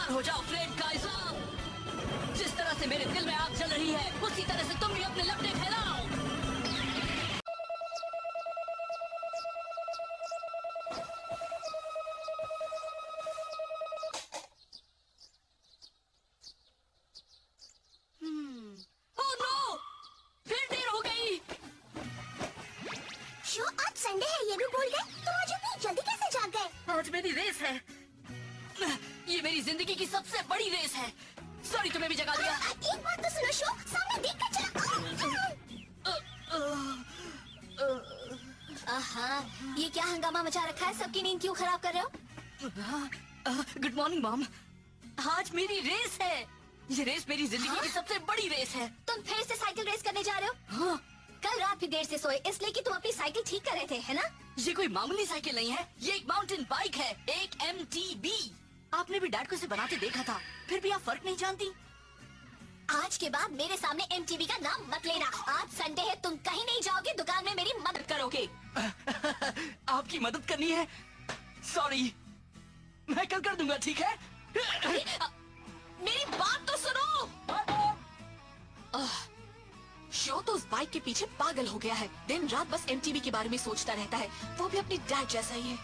तैयार हो जाओ फ्लेम काइजर। जिस तरह से मेरे दिल में आग जल रही है, उसी तरह से तुम भी अपने लपटे फैलाओ। Oh no! फिर देर हो गई। शो आज संडे है ये भी भूल गए? तुम आज इतनी जल्दी कैसे जाग गए? आज मेरी रेस है। ये मेरी जिंदगी की सबसे बड़ी रेस है। सॉरी तुम्हें भी जगा दिया। एक बात तो सुनो शो, सामने देख कर चला। ये क्या हंगामा मचा रखा है? सबकी नींद क्यों खराब कर रहे हो? Good morning mom. आज मेरी रेस है। ये रेस मेरी जिंदगी की सबसे बड़ी रेस है। तुम फिर से साइकिल रेस करने जा रहे हो? हाँ। कल रात भी देर से सोए इसलिए कि तुम अपनी साइकिल ठीक कर रहे थे, है ना? ये कोई मामूली साइकिल नहीं है, ये एक माउंटेन बाइक है, एक MTB। आपने भी डैड को इसे बनाते देखा था, फिर भी आप फर्क नहीं जानती। आज के बाद मेरे सामने MTB का नाम मत लेना। आज संडे है, तुम कहीं नहीं जाओगे, दुकान में मेरी मदद करोगे। आपकी मदद करनी है? सॉरी, मैं कल कर दूंगा, ठीक है? मेरी बात तो सुनो। शो तो उस बाइक के पीछे पागल हो गया है। दिन रात बस MTB के बारे में सोचता रहता है। वो भी अपनी डैड जैसा ही है।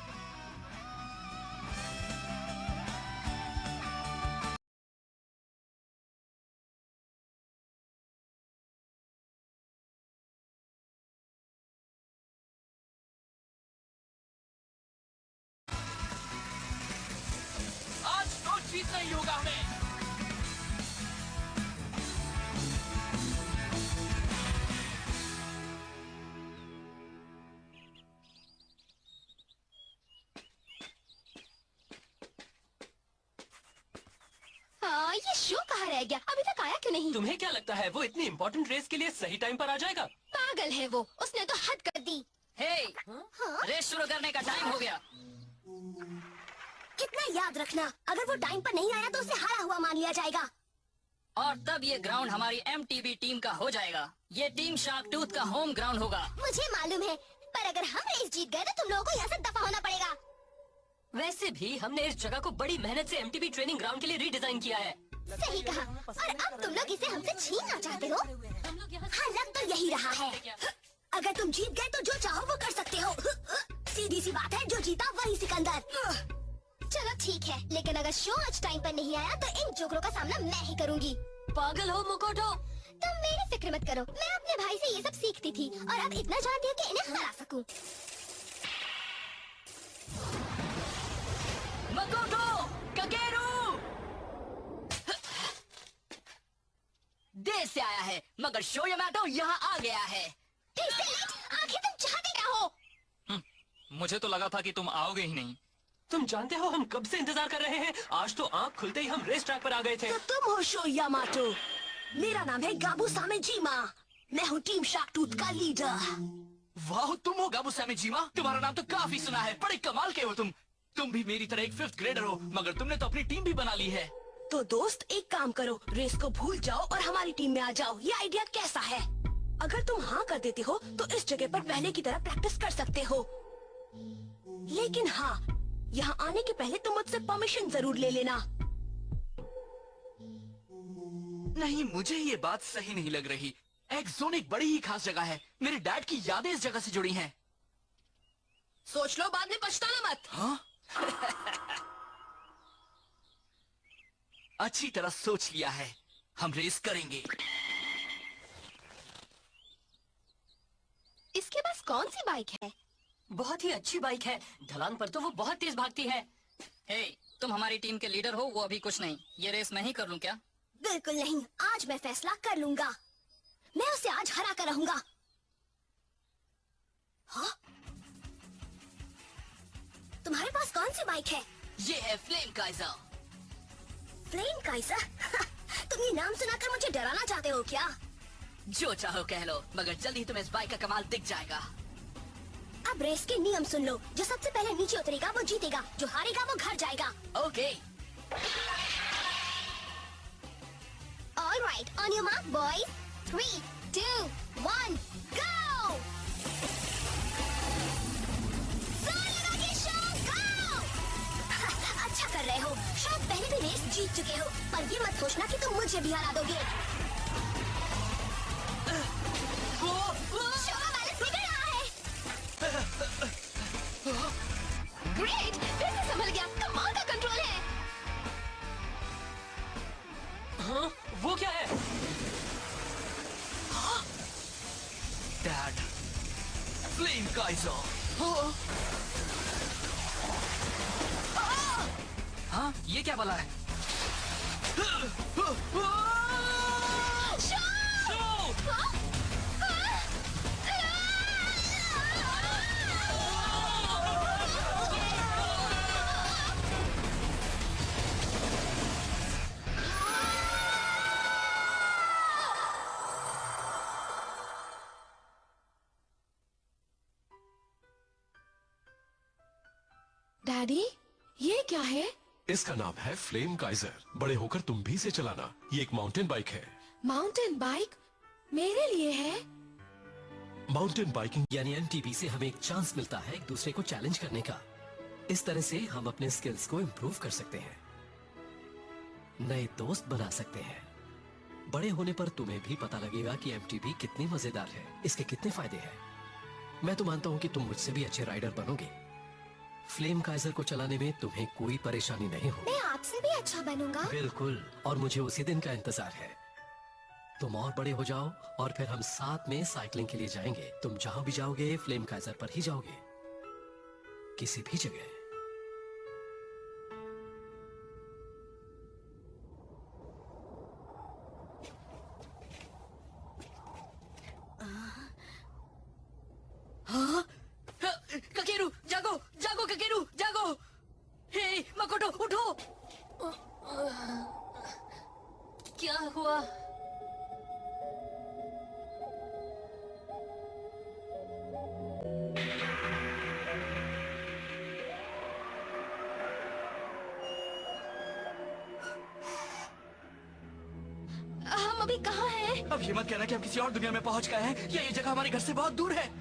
आज तो जीतना ही होगा हमें। ये शो कहाँ रह गया? अभी तक आया क्यों नहीं? तुम्हें क्या लगता है वो इतनी इम्पोर्टेंट रेस के लिए सही टाइम पर आ जाएगा? पागल है वो, उसने तो हद कर दी। हे, रेस शुरू करने का टाइम हो गया। कितना याद रखना, अगर वो टाइम पर नहीं आया तो उसे हारा हुआ मान लिया जाएगा। और तब ये ग्राउंड हमारी MTB टीम का हो जाएगा। ये टीम शार्क टूथ का होम ग्राउंड होगा। मुझे मालूम है, पर अगर हम रेस जीत गए तो तुम लोगों को यहाँ से दफा होना पड़ेगा। वैसे भी हमने इस जगह को बड़ी मेहनत से MTB ट्रेनिंग ग्राउंड के लिए रीडिजाइन किया है। सही कहा। और अब तुम लोग इसे हमसे छीनना चाहते हो? हाँ, लग तो यही रहा है। अगर तुम जीत गए तो जो चाहो वो कर सकते हो। सीधी सी बात है, जो जीता वही सिकंदर। चलो ठीक है, लेकिन अगर शो आज टाइम पर नहीं आया तो इन जोकरों का सामना मैं ही करूंगी। पागल हो मुकोटो? तुम मेरी फिक्र मत करो, मैं अपने भाई से ये सब सीखती थी और अब इतना जानती हूँ कि इन्हें हरा सकूं। मकोटो, ककेरू! देर से आया है, मगर शो यामाटो यहाँ आ गया है। फिर से लेट? आखिर तुम चाहते क्या हो? मुझे तो लगा था कि तुम आओगे ही नहीं। तुम जानते हो हम कब से इंतजार कर रहे हैं? आज तो आँख खुलते ही हम रेस ट्रैक पर आ गए थे। तो तुम हो शो यामाटो। मेरा नाम है गाबू सामेजीमा। मैं हूँ टीम शार्क टूथ का लीडर। वाह, तुम हो गाबू सामेजीमा? तुम्हारा नाम तो काफी सुना है, बड़े कमाल के हो तुम भी मेरी तरह एक 5th ग्रेडर हो, मगर तुमने तो अपनी टीम भी बना ली है। तो दोस्त एक काम करो, रेस को भूल जाओ और हमारी टीम में आ जाओ। ये आइडिया कैसा है? अगर तुम हाँ कर देते हो तो इस जगह पर पहले की तरह प्रैक्टिस कर सकते हो। लेकिन हाँ, यहाँ आने के पहले तुम मुझसे परमिशन जरूर ले लेना। नहीं, मुझे ये बात सही नहीं लग रही। एक्स जोन एक बड़ी ही खास जगह है। मेरे डैड की यादें इस जगह से जुड़ी हैं। सोच लो, बाद में पछताना मत। हाँ? अच्छी तरह सोच लिया है, हम रेस करेंगे। इसके पास कौन सी बाइक है? बहुत ही अच्छी बाइक है, ढलान पर तो वो बहुत तेज भागती है। हे, तुम हमारी टीम के लीडर हो, वो अभी कुछ नहीं। ये रेस मैं ही कर लूं क्या? बिल्कुल नहीं, आज मैं फैसला कर लूंगा। मैं उसे आज हरा कर रहूंगा। हाँ? तुम्हारे पास कौन सी बाइक है? ये है फ्लेम काइजर। Flame Kaizer? तुम ये नाम सुनाकर मुझे डराना चाहते हो क्या? जो चाहो कह लो, मगर जल्द ही तुम्हें इस बाइक का कमाल दिख जाएगा। अब रेस के नियम सुन लो। जो सबसे पहले नीचे उतरेगा वो जीतेगा, जो हारेगा वो घर जाएगा। Okay. Alright, on your mark boys. 3, 2, 1, गो! जोर लगा के शो, गो! अच्छा कर रहे हो। शायद पहले भी रेस जीत चुके हो, पर ये मत सोचना कि तुम मुझे भी हरा दोगे। शो का बैलेंस बिगड़ रहा है। ग्रेट, फिर से संभल गया। कमाल का कंट्रोल है। हाँ, वो क्या है? Dad, flame Kaizer. हाँ, ये क्या भला है? डैडी, ये क्या है? इसका नाम है फ्लेम काइजर। बड़े होकर तुम भी इसे चलाना। ये एक माउंटेन बाइक है। माउंटेन बाइक मेरे लिए है? माउंटेन बाइकिंग यानी एमटीबी से हमें एक चांस मिलता है एक दूसरे को चैलेंज करने का। इस तरह से हम अपने स्किल्स को इम्प्रूव कर सकते हैं, नए दोस्त बना सकते हैं। बड़े होने पर तुम्हें भी पता लगेगा कि एमटीबी कितनी मजेदार है, इसके कितने फायदे हैं। मैं तो मानता हूँ कि तुम मुझसे भी अच्छे राइडर बनोगे। फ्लेम काइजर को चलाने में तुम्हें कोई परेशानी नहीं होगी। मैं आपसे भी अच्छा बनूंगा। बिल्कुल, और मुझे उसी दिन का इंतजार है। तुम और बड़े हो जाओ और फिर हम साथ में साइकिलिंग के लिए जाएंगे। तुम जहां भी जाओगे फ्लेम काइजर पर ही जाओगे, किसी भी जगह। ककेरू, जागो जागो ककेरू, जागो। हे मकोटो, उठो। क्या हुआ? हम अभी कहाँ हैं? अब ये मत कहना कि हम किसी और दुनिया में पहुंच गए हैं या ये जगह हमारे घर से बहुत दूर है।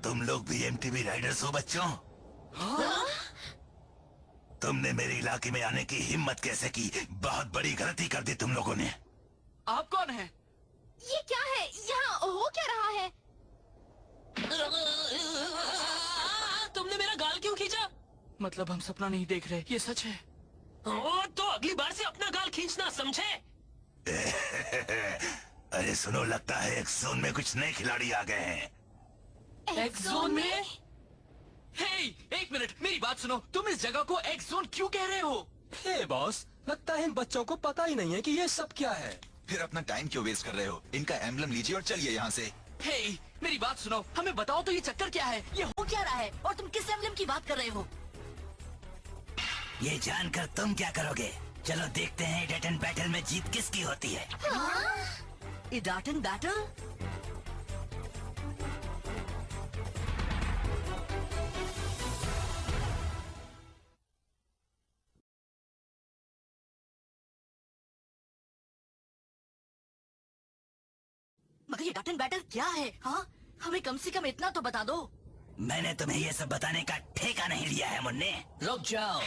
तुम लोग भी एमटीबी राइडर्स हो बच्चों? तुमने मेरे इलाके में आने की हिम्मत कैसे की? बहुत बड़ी गलती कर दी तुम लोगों ने। आप कौन हैं? ये क्या है? यहाँ हो क्या रहा है? तुमने मेरा गाल क्यों खींचा? मतलब हम सपना नहीं देख रहे, ये सच है। तो अगली बार से अपना गाल खींचना, समझे? अरे सुनो, लगता है एक जोन में कुछ नए खिलाड़ी आ गए हैं। एक्स जोन में? हे, एक मिनट, मेरी बात सुनो। तुम इस जगह को एक्स जोन क्यों कह रहे हो? हे बॉस, लगता है इन बच्चों को पता ही नहीं है कि ये सब क्या है। फिर अपना टाइम क्यों वेस्ट कर रहे हो? इनका एम्बलम लीजिए और चलिए यहाँ से। हे, मेरी बात सुनो, हमें बताओ तो ये चक्कर क्या है? ये हो क्या रहा है और तुम किस एम्बलम की बात कर रहे हो? ये जानकर तुम क्या करोगे? चलो देखते हैं इडाटन बैटल में जीत किसकी होती है। इडाटन बैटल? मगर ये इडाटन बैटल क्या है? हाँ, हमें कम से कम इतना तो बता दो। मैंने तुम्हें ये सब बताने का ठेका नहीं लिया है मुन्ने। रुक जाओ।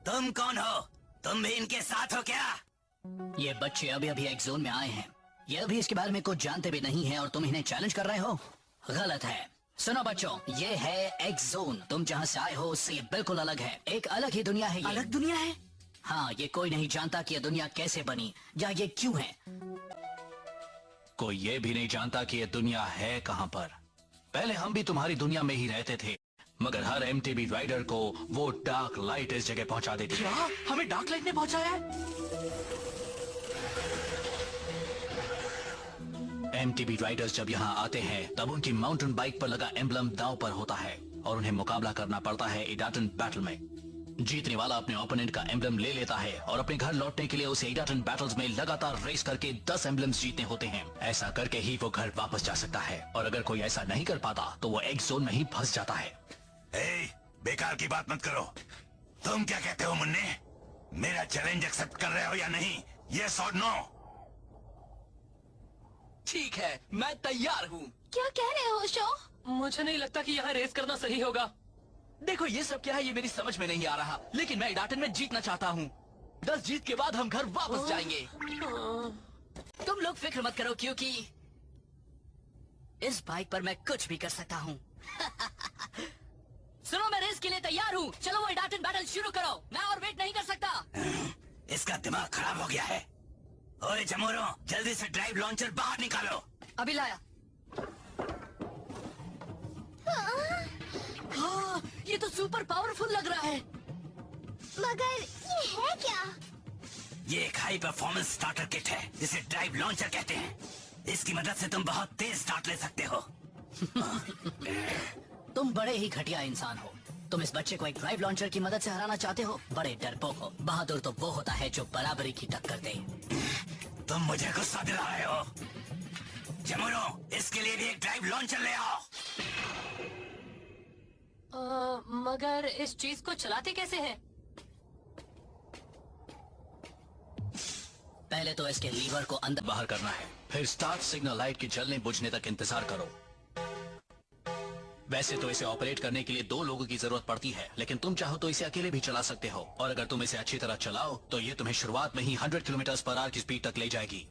तुम कौन हो? तुम भी इनके साथ हो क्या? ये बच्चे अभी अभी एक जोन में आए हैं। ये अभी इसके बारे में कुछ जानते भी नहीं हैं और तुम इन्हें चैलेंज कर रहे हो? गलत है। सुनो बच्चों, ये है एक्स जोन। तुम जहाँ से आए हो उससे ये बिल्कुल अलग है। एक अलग ही दुनिया है ये। अलग दुनिया है? हाँ, ये कोई नहीं जानता कि ये दुनिया कैसे बनी या ये क्यों है। कोई ये भी नहीं जानता कि ये दुनिया है कहाँ पर। पहले हम भी तुम्हारी दुनिया में ही रहते थे, मगर हर एमटीबी राइडर को वो डार्क लाइट इस जगह पहुंचा देती है। क्या? हमें डार्क लाइट ने पहुंचाया है? एमटीबी राइडर्स जब यहाँ आते हैं तब उनकी माउंटेन बाइक पर लगा एम्बलम दांव पर होता है और उन्हें मुकाबला करना पड़ता है इडाटन बैटल में। जीतने वाला अपने ओपोनेंट का एम्बलम ले लेता है और अपने घर लौटने के लिए उसे इडाटन बैटल्स में लगातार रेस करके 10 एम्बलम्स जीतने होते हैं। ऐसा करके ही वो घर वापस जा सकता है और अगर कोई ऐसा नहीं कर पाता तो वो एक्स जोन में ही फंस जाता है। बेकार की बात मत करो। तुम क्या कहते हो मुन्ने? मेरा चैलेंज एक्सेप्ट कर रहे हो या नहीं? यस और नो? ठीक है, मैं तैयार हूँ। क्या कह रहे हो शो? मुझे नहीं लगता कि यहाँ रेस करना सही होगा। देखो ये सब क्या है, ये मेरी समझ में नहीं आ रहा, लेकिन मैं इडाटन में जीतना चाहता हूँ। 10 जीत के बाद हम घर वापस जाएंगे। तुम लोग फिक्र मत करो, क्योंकि इस बाइक पर मैं कुछ भी कर सकता हूँ। सुनो, मैं रेस के लिए तैयार हूँ। चलो वो इडाटन बैटल शुरू करो, मैं और वेट नहीं कर सकता। इसका दिमाग खराब हो गया है। ओए जमोरो, जल्दी से ड्राइव लॉन्चर बाहर निकालो। अभी लाया। हाँ, ये तो सुपर पावरफुल लग रहा है। मगर ये है क्या? ये एक हाई परफॉर्मेंस स्टार्टर किट है, जिसे ड्राइव लॉन्चर कहते हैं। इसकी मदद से तुम बहुत तेज स्टार्ट ले सकते हो। तुम बड़े ही घटिया इंसान हो। तुम इस बच्चे को एक ड्राइव लॉन्चर की मदद से हराना चाहते हो? बड़े डरपोक हो। बहादुर तो वो होता है जो बराबरी की टक्कर दे। तुम मुझे गुस्सा दिला रहे हो। जमोरो, इसके लिए भी एक ड्राइव लॉन्चर ले आओ। मगर इस चीज को चलाते कैसे हैं? पहले तो इसके लीवर को अंदर बाहर करना है, फिर स्टार्ट सिग्नल लाइट की जलने बुझने तक इंतजार करो। वैसे तो इसे ऑपरेट करने के लिए 2 लोगों की जरूरत पड़ती है, लेकिन तुम चाहो तो इसे अकेले भी चला सकते हो। और अगर तुम इसे अच्छी तरह चलाओ तो ये तुम्हें शुरुआत में ही 100 किलोमीटर/आवर की स्पीड तक ले जाएगी।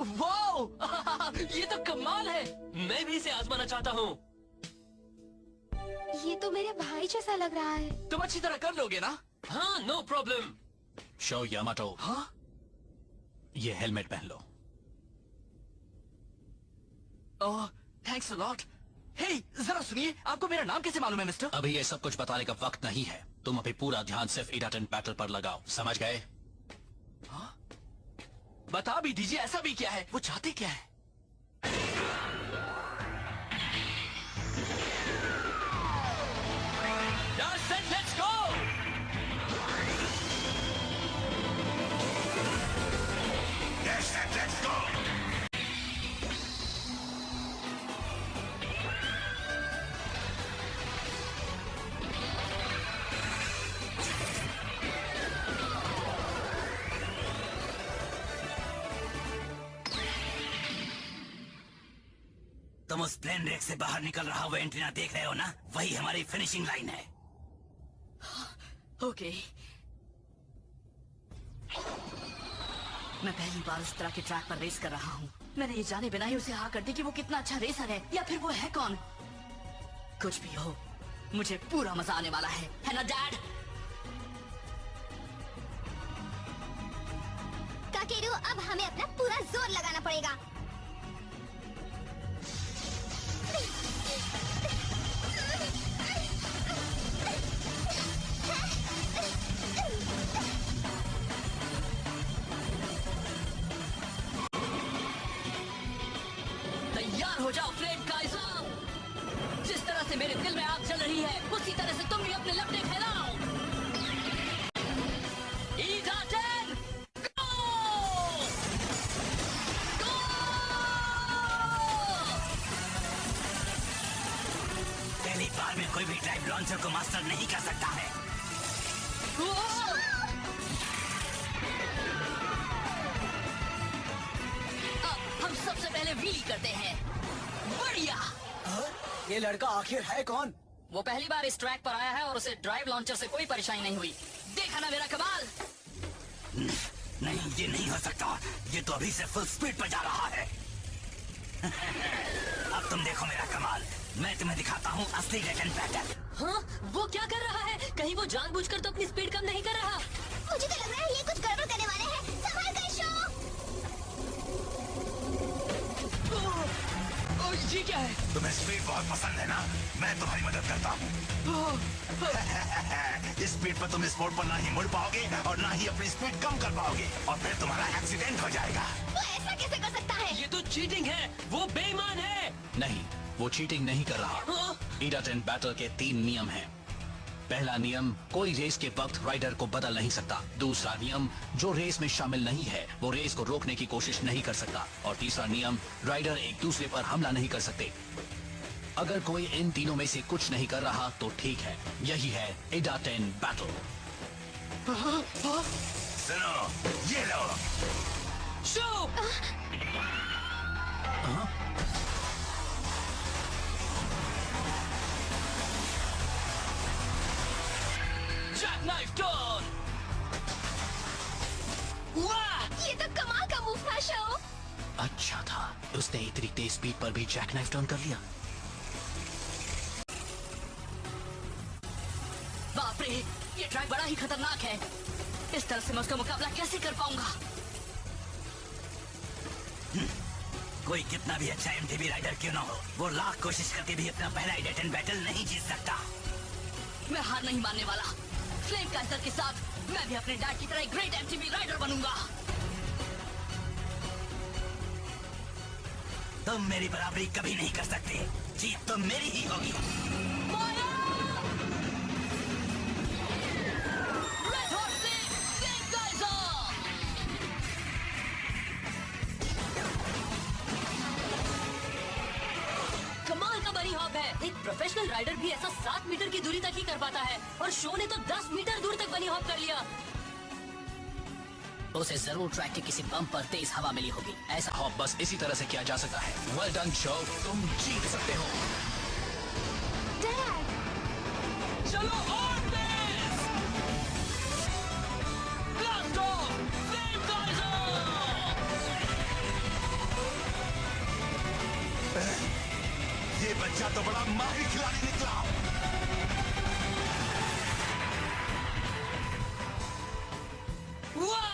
वाओ, ये तो कमाल है। मैं भी इसे आजमाना चाहता हूँ। ये तो मेरे भाई जैसा लग रहा है। तुम अच्छी तरह कर लोगे ना? हाँ, नो प्रॉब्लम। शो यामाटो, हाँ? ये हेलमेट पहन लो। ओह, थैंक्स अ लॉट। हे, जरा सुनिए, आपको मेरा नाम कैसे मालूम है मिस्टर? अभी ये सब कुछ बताने का वक्त नहीं है। तुम अभी पूरा ध्यान सिर्फ इडाटन बैटल पर लगाओ, समझ गए? हाँ? बता भी दीजिए, ऐसा भी क्या है? वो चाहते क्या है? Let's go! Let's go! तुम उस प्लेन रेक से बाहर निकल रहा हुआ एंटीना देख रहे हो ना? वही हमारी फिनिशिंग लाइन है। ओके। मैं पहली बार इस तरह के ट्रैक पर रेस कर रहा हूँ। मैंने ये जाने बिना ही उसे हाँ कर दी कि वो कितना अच्छा रेसर है, या फिर वो है कौन। कुछ भी हो, मुझे पूरा मजा आने वाला है ना डैड? काकेरू, अब हमें अपना पूरा जोर लगाना पड़ेगा। तैयार हो जाओ फ्लेम काइजर। जिस तरह से मेरे दिल में आग जल रही है, उसी तरह से तुम भी अपने लपटे फैलाओ। इडाटन, गो! गो! पहली बार में कोई भी ड्राइव लॉन्चर को मास्टर नहीं कर सकता है। हम सबसे पहले व्हील करते हैं। बढ़िया। ये लड़का आखिर है कौन? वो पहली बार इस ट्रैक पर आया है और उसे ड्राइव लॉन्चर से कोई परेशानी नहीं हुई। देखा ना मेरा कमाल? नहीं, ये नहीं हो सकता। ये तो अभी से फुल स्पीड पर जा रहा है। अब तुम देखो मेरा कमाल। मैं तुम्हें दिखाता हूँ असली इडाटन बैटल। हाँ, वो क्या कर रहा है? कहीं वो जानबूझकर तो अपनी स्पीड कम नहीं कर रहा? मुझे तो लग रहा है ये कुछ गड़बड़ करने वाले हैं। संभाल कर शो। ये क्या है? तुम्हें स्पीड बहुत पसंद है ना? मैं तुम्हारी मदद करता हूँ। इस स्पीड पर तुम इस मोड़ पर ना ही मुड़ पाओगे और ना ही अपनी स्पीड कम कर पाओगे, और फिर तुम्हारा एक्सीडेंट हो जाएगा। वो ऐसा कैसे कर सकता है? ये तो चीटिंग है, वो बेईमान है। नहीं, वो चीटिंग नहीं कर रहा। इडाटन बैटल के 3 नियम हैं। पहला नियम, कोई रेस के वक्त राइडर को बदल नहीं सकता। दूसरा नियम, जो रेस में शामिल नहीं है वो रेस को रोकने की कोशिश नहीं कर सकता। और तीसरा नियम, राइडर एक दूसरे पर हमला नहीं कर सकते। अगर कोई इन तीनों में से कुछ नहीं कर रहा तो ठीक है। यही है इडाटन बैटल। सुनो, ये लो। उसने इतनी तेज स्पीड पर भी जैक नाइफ टर्न कर लिया। बाप रे, ये ट्रैक बड़ा ही खतरनाक है। इस तरह से मैं उसका मुकाबला कैसे कर पाऊंगा? कोई कितना भी अच्छा एमटीबी राइडर क्यों ना हो, वो लाख कोशिश करके भी अपना पहला इडाटन बैटल नहीं जीत सकता। मैं हार नहीं मानने वाला। फ्लेम काइजर के साथ मैं भी अपने डैड की तरह एक ग्रेट एमटीबी राइडर बनूंगा। तुम मेरी बराबरी कभी नहीं कर सकते, जीत तो मेरी ही होगी। कमाल का बनी हॉप है। एक प्रोफेशनल राइडर भी ऐसा 7 मीटर की दूरी तक ही कर पाता है, और शो ने तो 10 मीटर दूर तक बनी हॉप कर लिया। उसे जरूर ट्रैक के किसी बम पर तेज हवा मिली होगी। ऐसा हॉप बस इसी तरह से किया जा सकता है। वेल डन शो, तुम जीत सकते हो। चलो और तेज! Blast off! Flame Kaiser! ये बच्चा तो बड़ा माहिर खिलाड़ी निकला। वाह!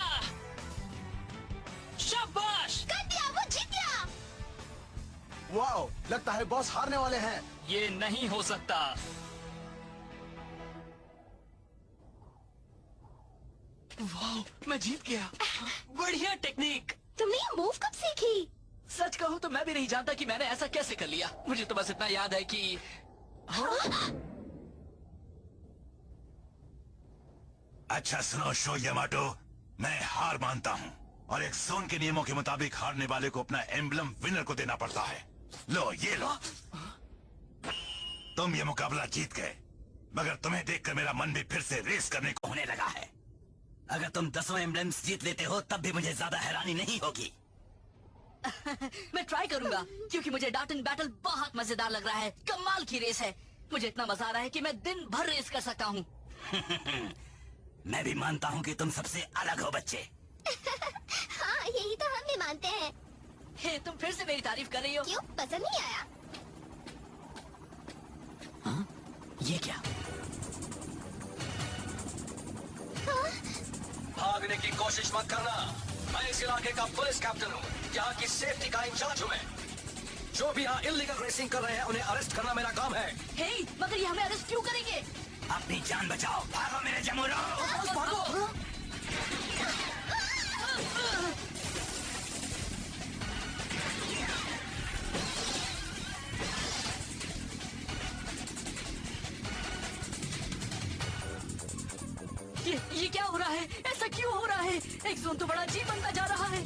शाबाश! कर दिया, वो जीत गया। वाओ, लगता है बॉस हारने वाले हैं। ये नहीं हो सकता। वाह, मैं जीत गया। बढ़िया टेक्निक। तुमने ये मूव कब सीखी? सच कहूँ तो मैं भी नहीं जानता कि मैंने ऐसा कैसे कर लिया। मुझे तो बस इतना याद है कि अच्छा सुनो शो यामाटो, मैं हार मानता हूँ और एक जोन के नियमों के मुताबिक हारने वाले को अपना एम्बलम विनर को देना पड़ता है। लो ये लो। तुम ये मुकाबला जीत गए, मगर तुम्हें देखकर मेरा मन भी फिर से रेस करने को होने लगा है। अगर तुम 10 एम्बलम्स जीत लेते हो तब भी मुझे ज्यादा हैरानी नहीं होगी। मैं ट्राई करूंगा, क्योंकि मुझे डाटन बैटल बहुत मजेदार लग रहा है। कमाल की रेस है। मुझे इतना मजा आ रहा है कि मैं दिन भर रेस कर सकता हूँ। मैं भी मानता हूँ कि तुम सबसे अलग हो बच्चे। हाँ, यही तो हम भी मानते हैं। हे, तुम फिर से मेरी तारीफ कर रही हो। क्यों, पसंद नहीं आया? हाँ? ये क्या? भागने की कोशिश मत करना। मैं इस इलाके का पुलिस कैप्टन हूँ, यहाँ की सेफ्टी का इंचार्ज हूँ मैं। जो भी यहाँ इल्लीगल रेसिंग कर रहे हैं उन्हें अरेस्ट करना मेरा काम है। हे, मगर ये हमें अरेस्ट क्यों करेंगे? अपनी जान बचाओ, भागो मेरे जमुरो। भागो। ये क्या हो रहा है? ऐसा क्यों हो रहा है? एक जोन तो बड़ा अजीब बनता जा रहा है।